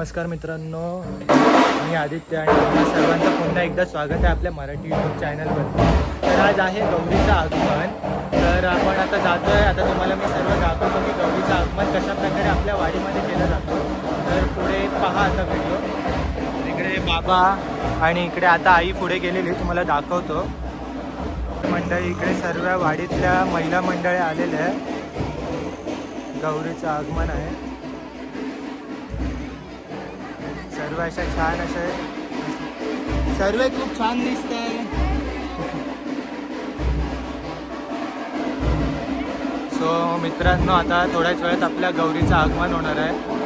नमस्कार मित्रांनो, मी आदित्य आणि तुम्हा सर्वांचं पुन्हा एकदा स्वागत आहे आपल्या मराठी यूट्यूब चॅनलवर. तर आज आहे गौरीचं आगमन. तर आपण आता जातो आहे. आता तुम्हाला मी सर्व दाखवतो की गौरीचं आगमन कशाप्रकारे आपल्या वाडीमध्ये केलं जातं. तर पुढे पहा आता व्हिडिओ. इकडे बाबा आणि इकडे आता आई पुढे गेलेली, तुम्हाला दाखवतो. मंडळी इकडे सर्व वाडीतल्या महिला मंडळी आलेल्या आहे. गौरीचं आगमन आहे. सर्व अशा छान असे सर्व खूप छान दिसत आहे. सो मित्रांनो, आता थोड्याच वेळात आपल्या गौरीचं आगमन होणार आहे.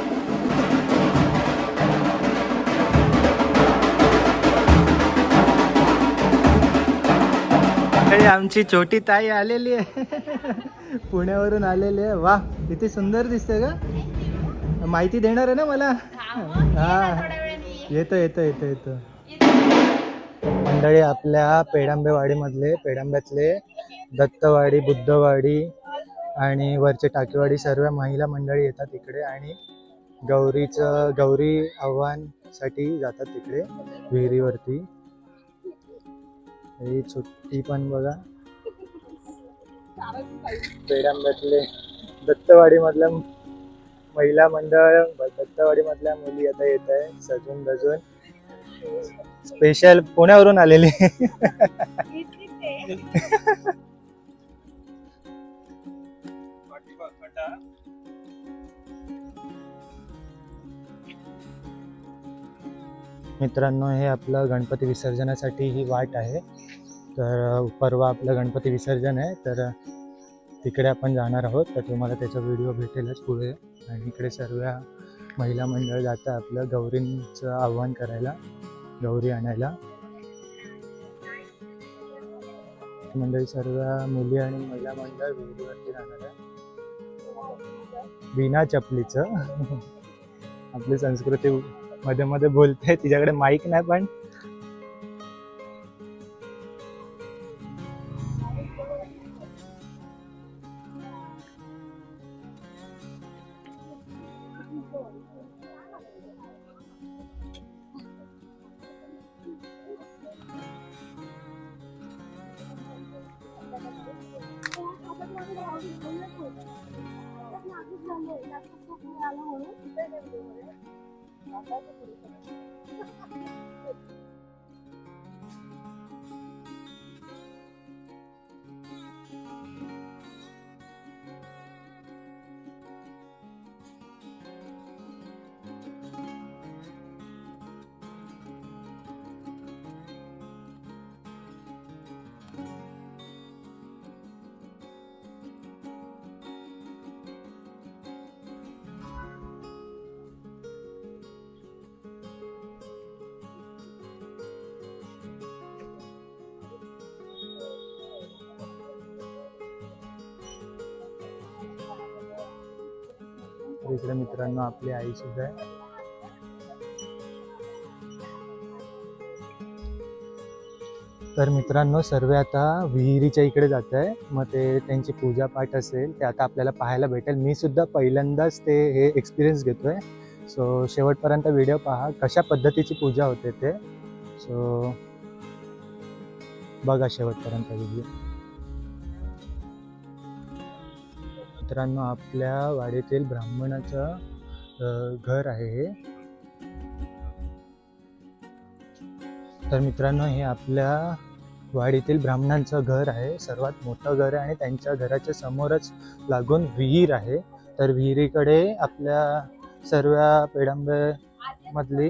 आमची छोटी ताई आलेली आहे. पुण्यावरून आलेली आहे. वा, किती सुंदर दिसते का. माहिती देणार आहे ना मला. हा, येतो येतो येतो येतो. मंडळी आपल्या पेडांब्यातले दत्तवाडी, बुद्धवाडी आणि वरचे टाकेवाडी सर्व महिला मंडळी येतात इकडे आणि गौरी आव्हानसाठी जातात तिकडे विहिरीवरती. ही छोटी पण बघा, पेडांब्यातले दत्तवाडी मधल्या महिला मंडळ, दत्तवाडी मधल्या मुली आता येत आहे सजून धजून. स्पेशल पुण्यावरून आलेली. मित्रांनो, हे आपलं गणपती विसर्जनासाठी ही वाट आहे. तर परवा आपलं गणपती विसर्जन आहे, तर तिकडे आपण जाणार आहोत. तर तुम्हाला त्याचा व्हिडिओ भेटेलच पुढे. आणि इकडे सर्व महिला मंडळ जातं आपलं गौरींचं आव्हान करायला, गौरी आणायला. मंडळी सर्व मुली आणि महिला मंडळ विहिरीवरती राहणार आहे बिना चपलीचं. आपली संस्कृती मध्ये मध्ये बोलते, तिच्याकडे माईक नाही पण इकडे मित्रांनो आपली आई सुद्धा आहे. तर मित्रांनो, सर्व आता विहिरीच्या इकडे जात आहे. मग ते त्यांची पूजा पाठ असेल ते आता आपल्याला पाहायला भेटेल. मी सुद्धा पहिल्यांदाच हे एक्सपिरियन्स घेतोय. सो शेवटपर्यंत व्हिडिओ पहा, कशा पद्धतीची पूजा होते ते. सो बघा शेवटपर्यंत व्हिडिओ. मित्रांनो, आपल्या वाडीतील ब्राह्मणाचं घर आहे हे. तर मित्रांनो, हे आपल्या वाडीतील ब्राह्मणांचं घर आहे, सर्वात मोठं घर आहे. आणि त्यांच्या घराच्या समोरच लागून विहीर आहे. तर विहिरीकडे आपल्या सर्व पेडांब्यामधली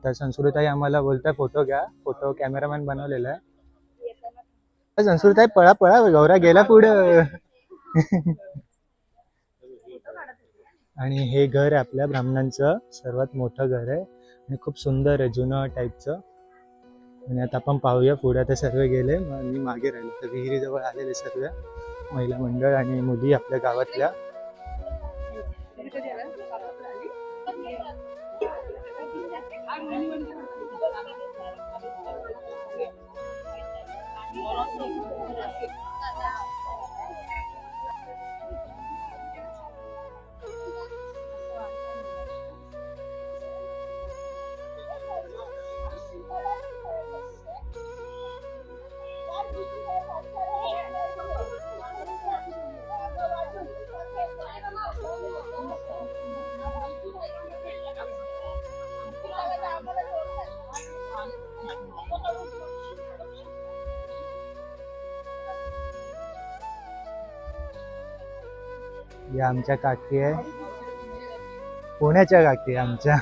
तर संस्कृताई आम्हाला बोलताय फोटो घ्या. फोटो कॅमेरामॅन बनवलेला आहे. संस्कृताई पळा पळा, गौरा गेला पुढं. आणि हे घर आहे आपल्या ब्राह्मणांचं सर्वात मोठं घर आहे आणि खूप सुंदर आहे, जुनं टाईपचं. आणि आता आपण पाहूया पुढे. आता सर्व गेले, मी मागे राहिले. तर विहिरीजवळ आलेले सर्व महिला मंडळ आणि मुली आपल्या गावातल्या. या आमच्या काकी आहे, पुण्याच्या काकी आहे आमच्या.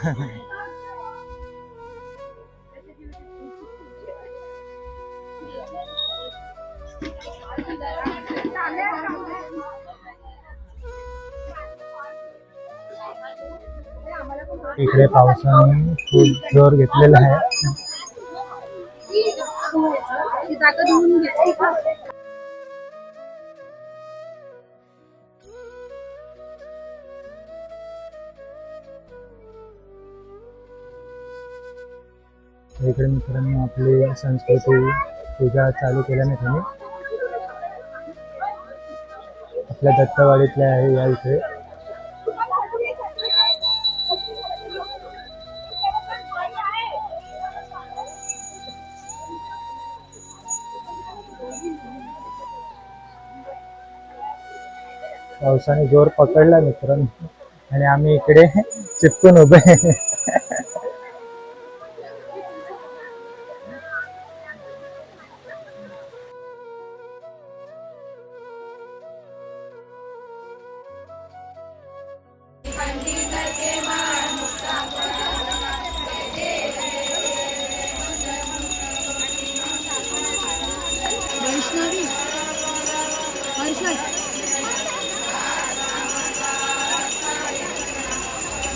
इकडे पावसाने खूप जोर घेतलेला आहे. इकडे मित्रांनो आपली संस्कृती पूजा चालू केल्याने त्यांनी आपल्या दत्तवाडीतल्या आहे या इथे. पावसाने जोर पकडला मित्रांनो आणि आम्ही इकडे चिपकून उभे.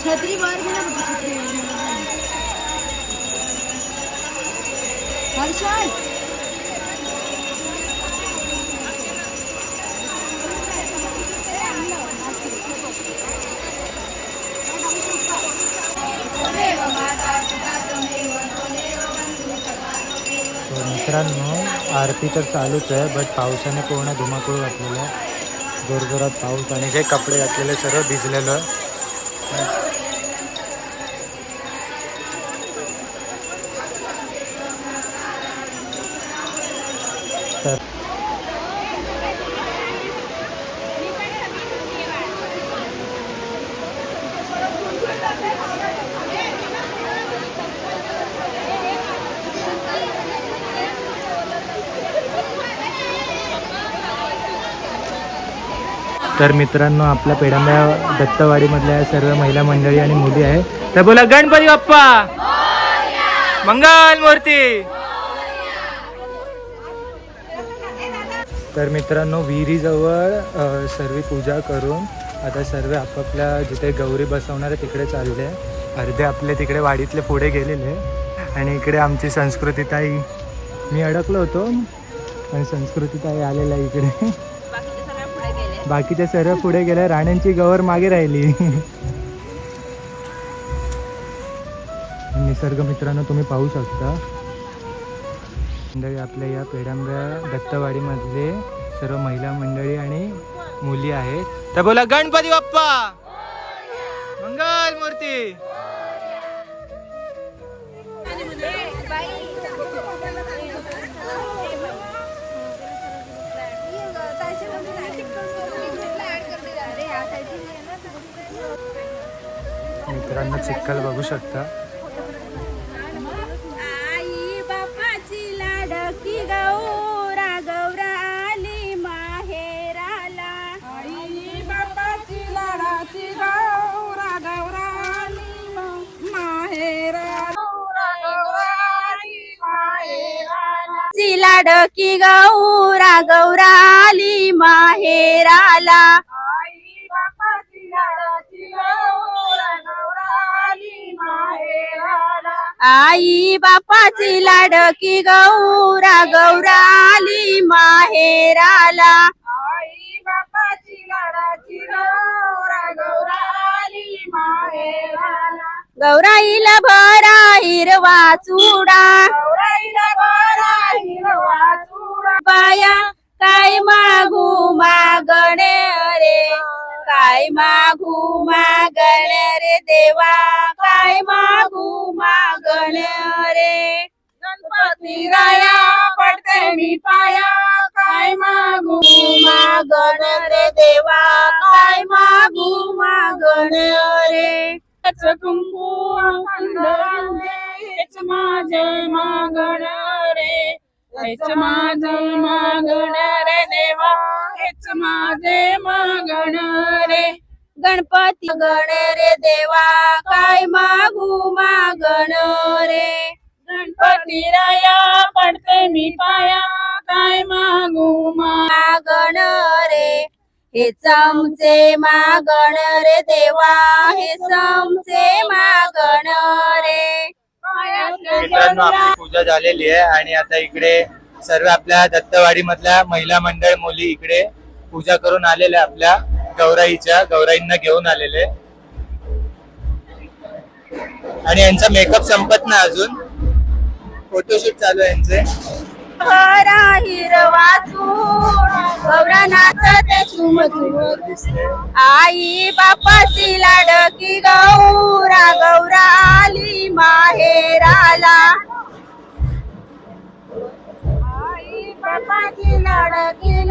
छत्री बार भी ना बता छत्री हर्षद मित्रांनो आरती तर चालूच आहे, बट पावसाने पूर्ण धुमाकूळ घातलेलं आहे. जोरजोरात पाऊस आणि जे कपडे घातलेले सर्व भिजलेलं. तर तर मित्रांनो आपल्या पेडांब्या दत्तवाडीमधल्या सर्व महिला मंडळी आणि मुली आहे. तर बोला गणपती बाप्पा मंगल मूर्ती. तर मित्रांनो विहिरीजवळ सर्व पूजा करून आता सर्व आपापल्या जिथे गौरी बसवणार आहे तिकडे चालले. अर्धे आपले तिकडे वाडीतले पुढे गेलेले आणि इकडे आमची संस्कृतीताई, मी अडकलो होतो पण संस्कृतीताई आलेला इकडे. बाकीच्या सर्व पुढे गेल्या, राण्यांची गौर मागे राहिली. निसर्ग मित्रांनो तुम्ही पाहू शकता. मंडळी आपल्या या पेडांब्या दत्तवाडीमधले सर्व महिला मंडळी आणि मुली आहेत. तर बोला गणपती बाप्पा मंगल मूर्ती. मित्रांनो चिखल बघू शकता. आई बापाची लाडकी गौरा गौरा आली माहेराला. आई बापाची लाडाची गौरा गौरा आली माहेराला. ची लाडकी गौरा गौरा आली माहेराला. आई बापाची लाडाची गौरा गौरा आली माहेराला. आई बापाची लाडकी गौरा गौरा आली माहेराला. आई बापाची लाडाची गौरा गौरा आली माहेराला. गौराईला भरा हिरवा चुडा. गौराईला भरा हिरवा चुडा. बाया काय मागू मागणे रे. काय मागू मागणे रे देवा. काय मागू मागणे रे. गणपती राया पडते मी पाया. काय मागू मागणे रे देवा. काय मागू मागणे रे. कुंकू हेच माझं मागण रे. हेच माझं मागण रे देवा. हेच माझे मागण रे गणपती गण रे देवा काय मागू मागण रे गणपती राया पडते मी पाया काय मागू मागण रे हे चमचे मागण रे देवा हे चमचे मागण रे मित्रांनो आपली पूजा झालेली आहे आणि आता इकडे सर्व आपल्या दत्तवाडी मधल्या महिला मंडळ मुली इकडे पूजा करून आलेल्या आपल्या गौराईंना घेऊन आलेले आणि यांचा मेकअप संपत नाही अजून फोटोशूट चालू आहे यांचे हरा हिरवा चूड गौरा नाचते झूम झूम आई बापाची लाडकी गौरा गौरा आली माहेराला आई बापाची लाडकी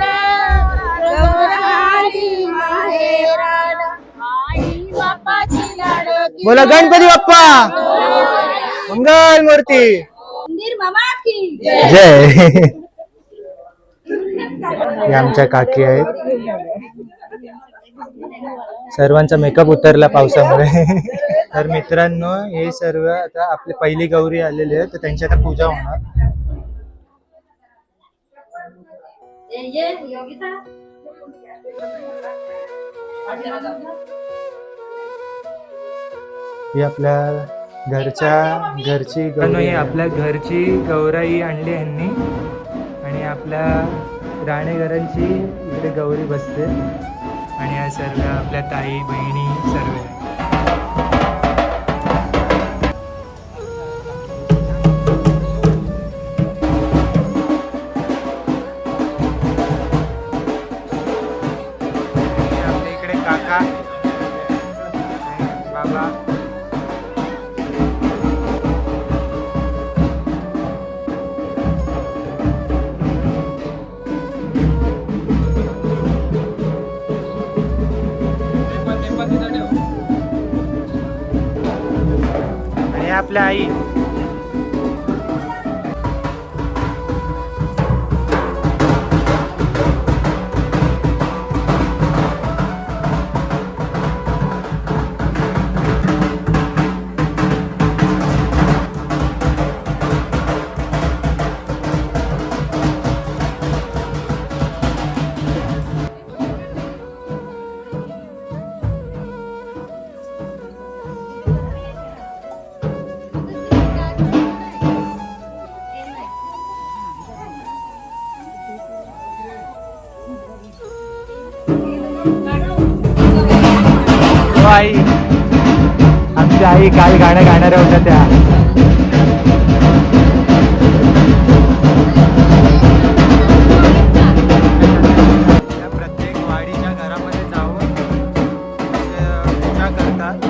गौरा आली माहेराला आई बापाची लाडकी बोला गणपती बाप्पा मंगल मूर्ती मंदिर मामा की जय हे आमच्या काकी आहेत सर्वांचा मेकअप उतरला पावसामुळे तर मित्रांनो हे सर्व आता आपली पहिली गौरी आलेली आहे तर त्यांची आता पूजा होणार ही आपल्या घरची गौरी आपल्या घरची गौराई आणली यांनी आणि आपल्या राणेघरांची इकडे गौरी बसते आणि या सर्व आपल्या ताई बहिणी सर्व आपल्या इकडे काका बाबा आणि आपल्या आई आई आमच्या आई काय गाणं गाणाऱ्या होत्या त्या प्रत्येक वाडीच्या घरामध्ये जाऊन पूजा करतात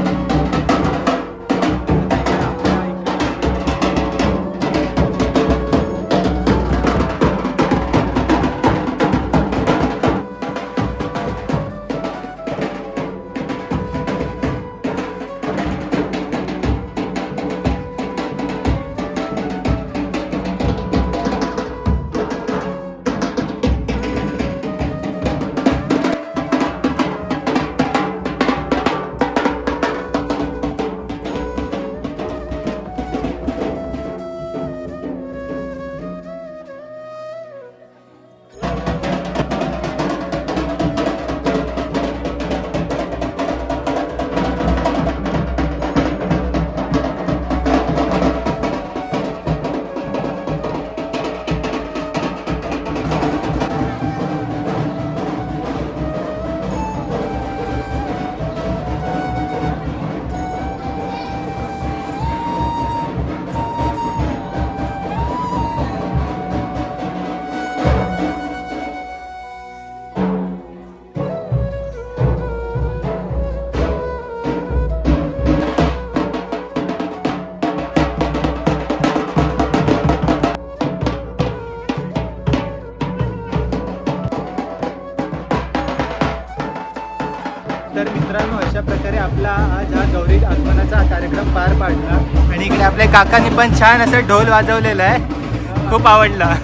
तर मित्रांनो अशा प्रकारे आपला आज हा गौरी आगमनाचा कार्यक्रम पार पाडला आणि इकडे आपल्या काकांनी पण छान असं ढोल वाजवलेला आहे खूप आवडला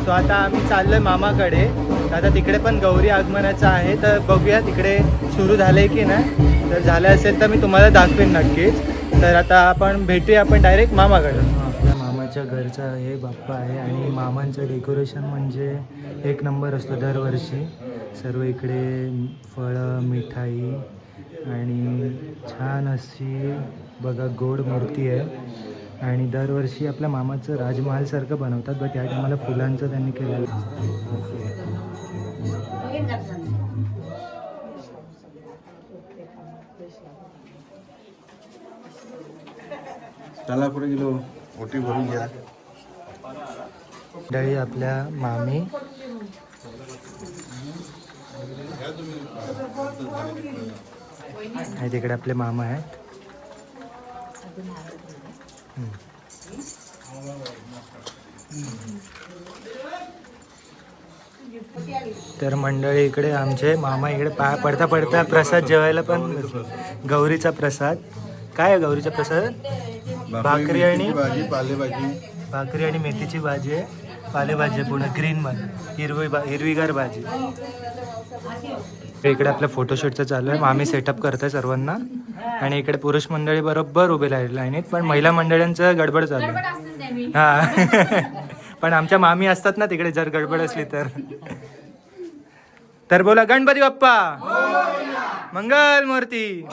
सो आता आम्ही चाललोय मामाकडे. तर आता तिकडे पण गौरी आगमनाचं आहे, तर बघूया तिकडे सुरू झालंय की नाही. जर झालं असेल तर मी तुम्हाला दाखवेन नक्कीच. तर आता आपण भेटूया आपण डायरेक्ट मामाकडे. आपल्या मामाच्या घरचा हे बाप्पा आहे आणि मामांचं डेकोरेशन म्हणजे एक नंबर असतो दरवर्षी. सर्व इकडे फळं, मिठाई आणि छान अशी बघा गोड मूर्ती आहे. आणि दरवर्षी आपल्या मामाचं राजमहालसारखं बनवतात, बट या टायमाला फुलांचं त्यांनी केलेलं. त्याला पुढे गेलो ओटी भरून घ्या. मंडळी आपल्या मामी आणि तिकडे आपले मामा आहेत. तर मंडळी इकडे आमचे मामा इकडे पाया पडता पडता प्रसाद जेवायला पण गौरीचा प्रसाद. काय आहे गौरीचा प्रसाद? भाकरी आणि भाजी, पालेभाजी. भाकरी आणि मेथीची भाजी आहे, पालेभाजी आहे, पुन्हा ग्रीन हिरवीगार भाजी. इकडे आपल्या फोटोशूटचं चालू आहे. मामी सेटअप करताय सर्वांना आणि इकडे पुरुष मंडळी बरोबर उभे राहिले आहेत, पण महिला मंडळींचं गडबड चालू आहे. हा पण आमच्या मामी असतात ना तिकडे, जर गडबड असली तर बोला गणपती बाप्पा मंगल मूर्ती.